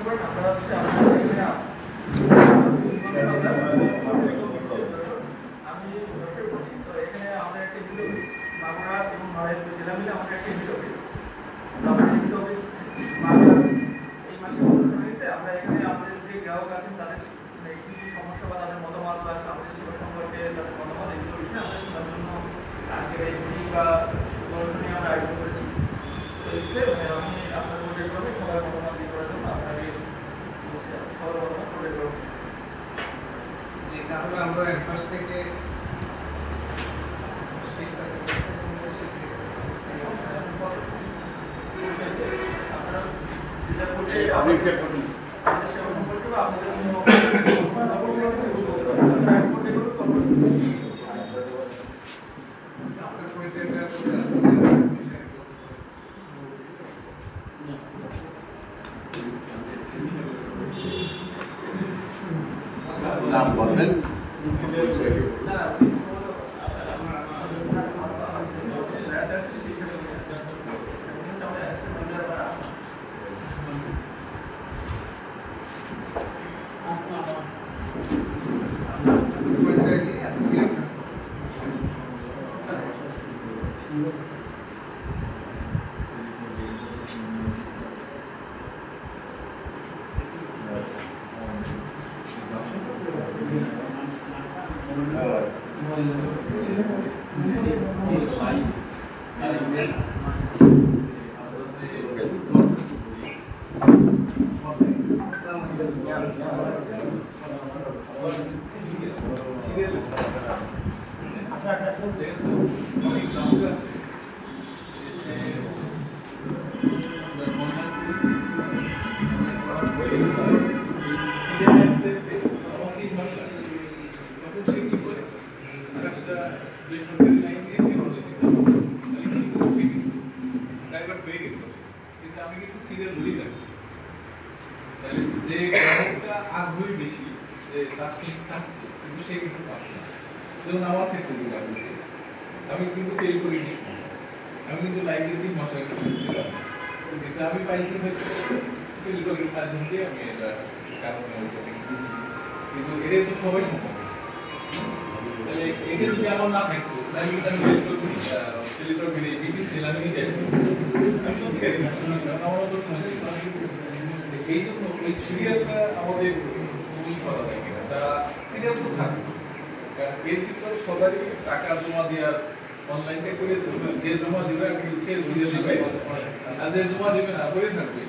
করেন আপনারা হচ্ছে আমাদের এখানে আমি যশোরে বসি, তো এখানে আমাদের একটা ভিডিও অফিস মাগুরা এবং নড়াইল জেলা মিলে আমাদের একটা ভিডিও অফিস। তো আমাদের ভিডিও অফিস এই মাসে অনুষ্ঠানিতে আমরা এখানে আমাদের যে গ্রাহক আছেন তাদের কি সমস্যা বা তাদের মতামত বা আমাদের সেবা সম্পর্কে তাদের মতামত এগুলো বিষয়ে আমরা শোনার জন্য আজকের এই মিটিং বা প্রদর্শনী আমরা আয়োজন করেছি। তো এই বিষয়ে আমি আপনার প্রজেক্ট করবো সবার মতামত দিয়ে করার জন্য আপনাকে সবার মতামত প্রজেক্ট করবো। যে কারণে আমরা এক মাস থেকে নাম বলবেন। যে গ্রাহকটা আগ্রহী বেশি যে তার সঙ্গে থাকছে কিন্তু সে কিন্তু পাচ্ছে না। যেমন আমার ক্ষেত্রে যেটা হয়েছে, আমি কিন্তু তেল করি নি, আমি কিন্তু লাইব্রেরি মশলা কিন্তু আমি পাইছি হয়তো তেল করির মাধ্যম দিয়ে আমি এটা কারণে দিয়েছি, কিন্তু এটা তো সবাই সম্ভব। তাহলে এটা যদি আমার না থাকতো তাহলে কিন্তু আমি টেলিটক বিটি সেলামি নিতে আসি, আমি সত্যি কারি না, আমার তো শুনেছি। এই জন্য এই সিরিয়ালটা আমাদের খুবই করা হয় কিনা, তারা সিরিয়াল তো থাকে, কারণ এর ভিতরে সবারই টাকা জমা দেওয়ার অনলাইনে করে যে জমা দেবে সে সিরিয়াল দিবে, আর যে জমা দেবে না করে থাকবে